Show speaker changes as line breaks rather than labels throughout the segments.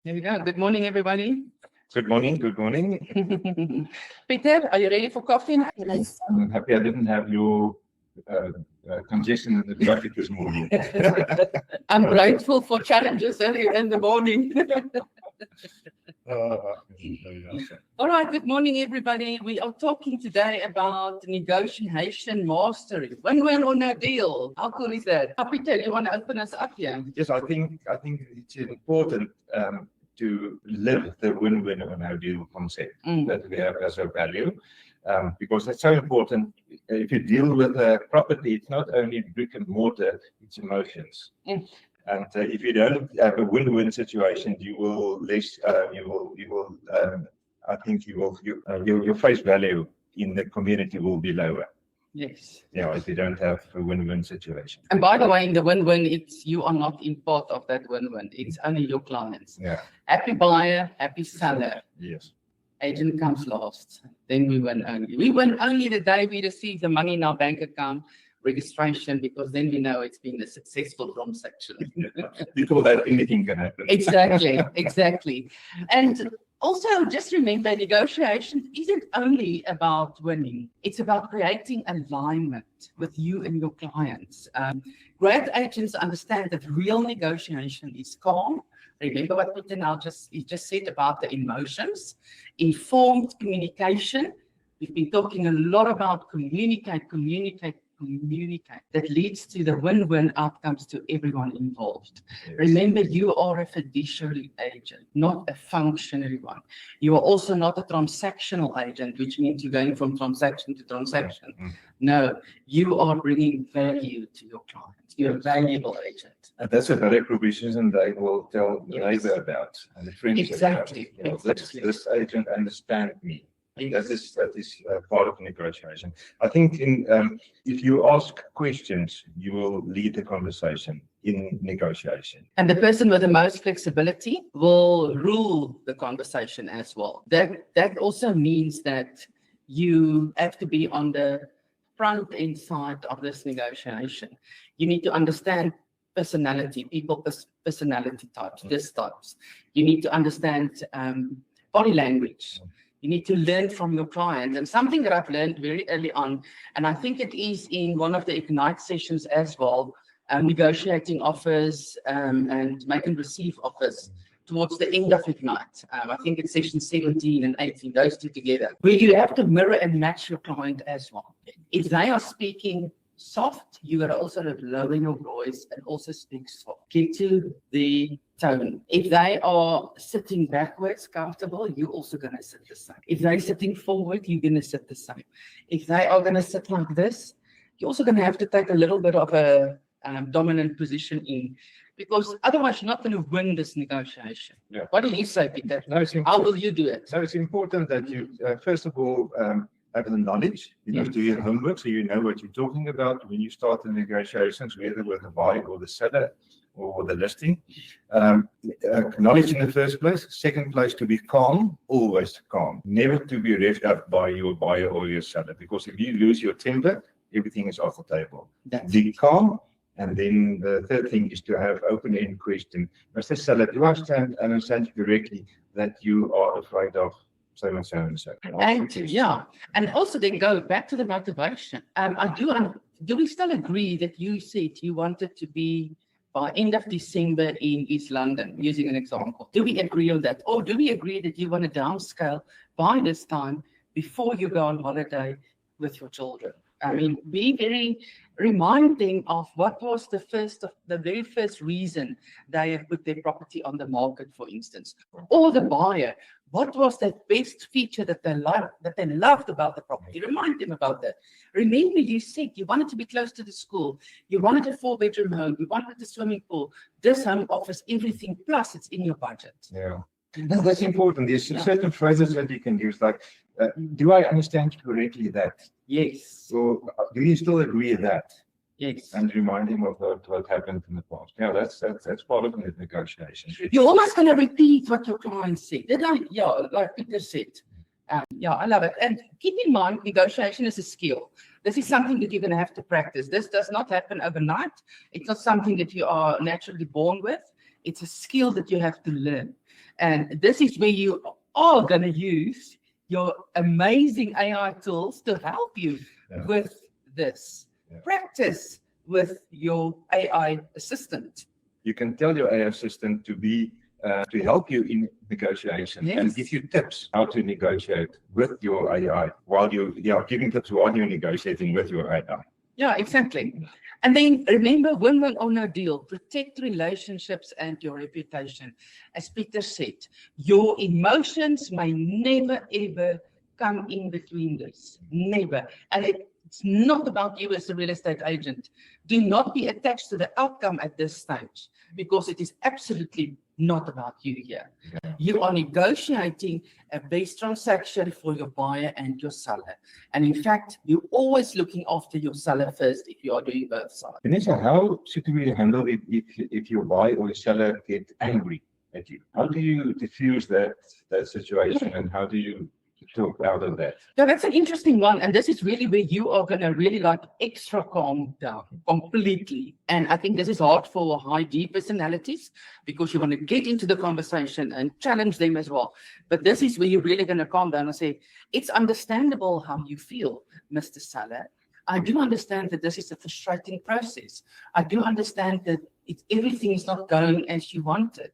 There we go. Good morning, everybody.
Good morning. Good morning.
Peter, are you ready for coffee now?
I'm happy I didn't have your congestion in the traffic this morning.
I'm grateful for challenges early in the morning. All right, good morning, everybody. We are talking today about negotiation mastery. Win-win or no deal. How cool is that? Peter, you want to open us up here?
Yes, I think it's important to live the win-win or no deal concept that we have as a value, because it's so important. If you deal with a property, it's not only brick and mortar; it's emotions. And if you don't have a win-win situation, you will less. I think your face value in the community will be lower.
Yes.
Yeah, if you don't have a win-win situation.
And by the way, in the win-win, it's you are not in part of that win-win. It's only your clients.
Yeah.
Happy buyer, happy seller.
Yes.
Agent comes last. Then we win only. We win only the day we receive the money in our bank account, registration, because then we know it's been a successful transaction.
Before that, anything can happen.
Exactly. And also, just remember, negotiation isn't only about winning. It's about creating alignment with you and your clients. Great agents understand that real negotiation is calm. Remember what Peter now just said about the emotions, informed communication. We've been talking a lot about communicate. That leads to the win-win outcomes to everyone involved. Yes. Remember, you are a fiduciary agent, not a functionary one. You are also not a transactional agent, which means you're going from transaction to transaction. No, you are bringing value to your clients. You're a valuable agent.
And that's a direct proposition they will tell the neighbor about and the friends.
Exactly.
This agent understands me. That is part of negotiation. I think if you ask questions, you will lead the conversation in negotiation.
And the person with the most flexibility will rule the conversation as well. That also means that you have to be on the front end side of this negotiation. You need to understand personality, people's personality types, types. You need to understand body language. You need to learn from your clients. And something that I've learned very early on, and I think it is in one of the Ignite sessions as well, negotiating offers and make and receive offers towards the end of Ignite. I think it's session 17 and 18, those two together, where you have to mirror and match your client as well. If they are speaking soft, you got to also lower your voice and also speak soft. Get to the tone. If they are sitting backwards, comfortable, you're also going to sit the same. If they're sitting forward, you're going to sit the same. If they are going to sit like this, you're also going to have to take a little bit of a dominant position in, because otherwise you're not going to win this negotiation.
Yeah.
What do you say, Peter?
No,
how will you do it?
So it's important that you, first of all, have the knowledge, do your homework, so you know what you're talking about when you start the negotiations, whether with the buyer or the seller or the listing. Knowledge in the first place. Second place, to be calm, always calm. Never to be revved up by your buyer or your seller, because if you lose your temper, everything is off the table. Be calm. And then the third thing is to have open-ended question. Mr. Seller, do I understand you correctly that you are afraid of so and so and so?
And also then go back to the motivation. Do we still agree that you said you wanted to be by end of December in East London, using an example? Do we agree on that? Or do we agree that you want to downscale by this time before you go on holiday with your children? I mean, be very reminding of what was the very first reason they have put their property on the market, for instance, or the buyer. What was that best feature that they loved about the property? Remind them about that. Remember, you said you wanted to be close to the school. You wanted a 4-bedroom home. You wanted a swimming pool. This home offers everything, plus it's in your budget.
Yeah. That's important. There's certain phrases that you can use, like, do I understand you correctly that?
Yes.
So do you still agree with that?
Yes.
And remind him of what happened in the past. Yeah, that's part of the negotiation.
You're almost going to repeat what your client said. Like Peter said. I love it. And keep in mind, negotiation is a skill. This is something that you're going to have to practice. This does not happen overnight. It's not something that you are naturally born with. It's a skill that you have to learn. And this is where you are going to use your amazing AI tools to help you with this. Practice with your AI assistant.
You can tell your AI assistant to help you in negotiation and give you tips how to negotiate with your AI while giving tips while you're negotiating with your AI.
Yeah, exactly. And then remember, win-win or no deal, protect relationships and your reputation. As Peter said, your emotions may never, ever come in between this. Never. And it's not about you as a real estate agent. Do not be attached to the outcome at this stage, because it is absolutely not about you here. You are negotiating a base transaction for your buyer and your seller. And in fact, you're always looking after your seller first if you are doing both sides.
Vanessa, how should we handle it if your buyer or your seller get angry at you? How do you diffuse that situation, and how do you talk out of that?
Yeah, that's an interesting one. And this is really where you are going to really like extra calm down completely. And I think this is hard for high D personalities, because you want to get into the conversation and challenge them as well. But this is where you're really going to calm down and say, it's understandable how you feel, Mr. Seller. I do understand that this is a frustrating process. I do understand that everything is not going as you wanted.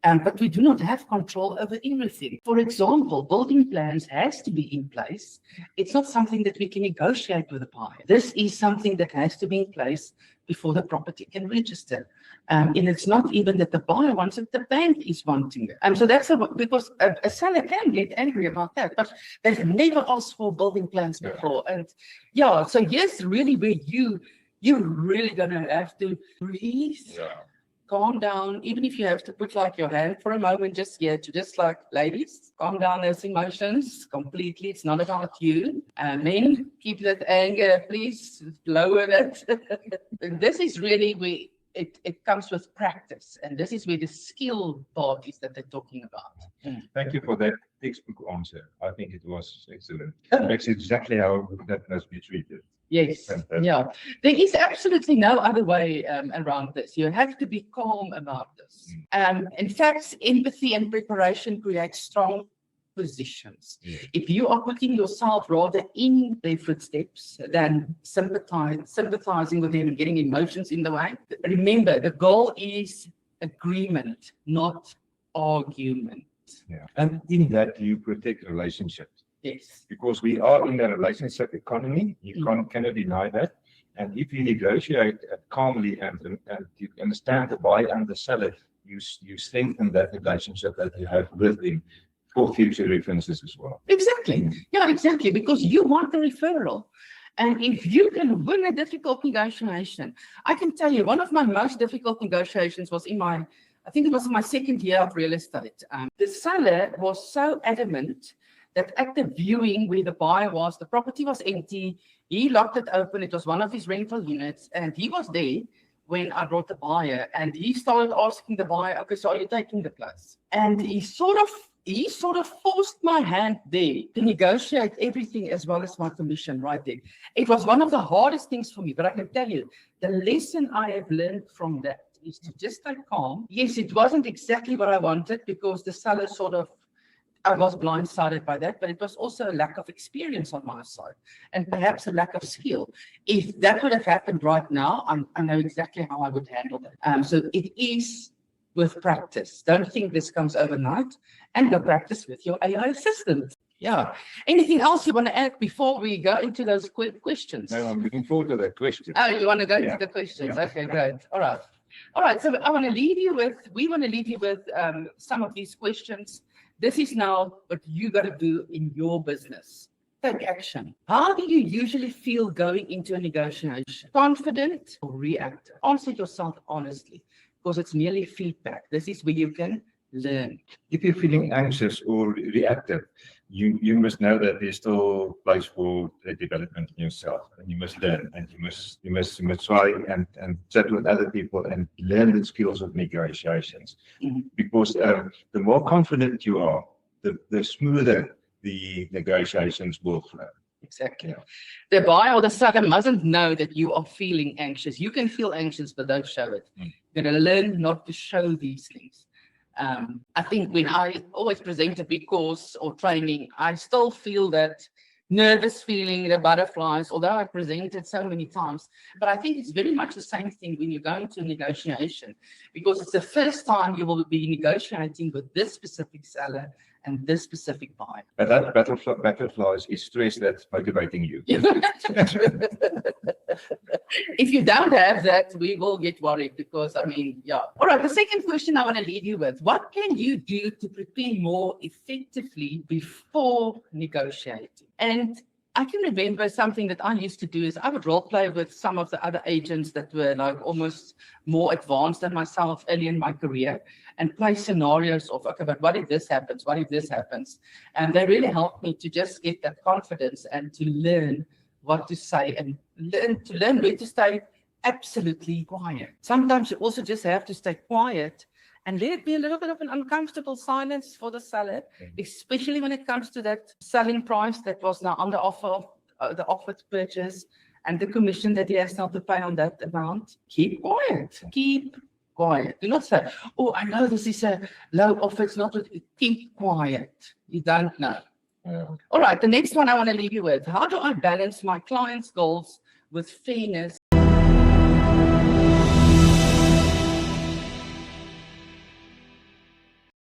But we do not have control over everything. For example, building plans has to be in place. It's not something that we can negotiate with the buyer. This is something that has to be in place before the property can register. And it's not even that the buyer wants it, the bank is wanting it. So that's because a seller can get angry about that, but they've never asked for building plans before. And yeah, so yes, really where you're really gonna have to breathe. Calm down, even if you have to put like your hand for a moment just here to just like, ladies, calm down those emotions completely. It's not about you. Men, keep that anger, please lower that. This is really where it comes with practice. And this is where the skill part is that they're talking about.
Thank you for that textbook answer. I think it was excellent. That's exactly how that must be treated.
Yes, yeah. There is absolutely no other way around this. You have to be calm about this. In fact, empathy and preparation create strong positions. If you are putting yourself rather in their footsteps than sympathizing with them and getting emotions in the way, remember, the goal is agreement, not argument.
And in that, you protect relationships.
Yes.
Because we are in a relationship economy, you cannot deny that. And if you negotiate calmly and you understand the buyer and the seller, you strengthen that relationship that you have with them for future references as well.
Exactly. Yeah, exactly. Because you want the referral. And if you can win a difficult negotiation, I can tell you, one of my most difficult negotiations was I think it was my second year of real estate. The seller was so adamant that at the viewing where the buyer was, the property was empty. He locked it open. It was one of his rental units. And he was there when I brought the buyer. And he started asking the buyer, okay, so are you taking the place? And he sort of forced my hand there to negotiate everything as well as my commission right there. It was one of the hardest things for me, but I can tell you, the lesson I have learned from that is to just stay calm. Yes, it wasn't exactly what I wanted, because the seller I was blindsided by that, but it was also a lack of experience on my side and perhaps a lack of skill. If that would have happened right now, I know exactly how I would handle that. So it is with practice. Don't think this comes overnight, and go practice with your AI assistant. Yeah. Anything else you want to add before we go into those questions?
No, I'm looking forward to that question.
Oh, you want to go into the questions? Yeah. Okay, great. All right. So we want to leave you with some of these questions. This is now what you got to do in your business. Take action. How do you usually feel going into a negotiation? Confident or reactive? Answer yourself honestly, because it's merely feedback. This is where you can learn.
If you're feeling anxious or reactive, you must know that there's still place for development in yourself, and you must learn, and you must try and chat with other people and learn the skills of negotiations. Because the more confident you are, the smoother the negotiations will flow.
Exactly. The buyer or the seller mustn't know that you are feeling anxious. You can feel anxious, but don't show it. You're going to learn not to show these things. I think when I always present a big course or training, I still feel that nervous feeling, the butterflies, although I presented so many times. But I think it's very much the same thing when you go into negotiation, because it's the first time you will be negotiating with this specific seller and this specific buyer.
But that butterflies is stress that's motivating you.
If you don't have that, we will get worried because, I mean, yeah. All right, the second question I want to leave you with, what can you do to prepare more effectively before negotiating? And I can remember something that I used to do is I would role play with some of the other agents that were like almost more advanced than myself early in my career and play scenarios of, okay, but what if this happens? What if this happens? And they really helped me to just get that confidence and to learn what to say and learn where to stay absolutely quiet. Sometimes you also just have to stay quiet and let it be a little bit of an uncomfortable silence for the seller, especially when it comes to that selling price that was now under offer, the offered purchase, and the commission that he has now to pay on that amount. Keep quiet. Keep quiet. Do not say, oh, I know this is a low offer. It's not. Keep quiet. You don't know. All right, the next one I want to leave you with. How do I balance my client's goals with fairness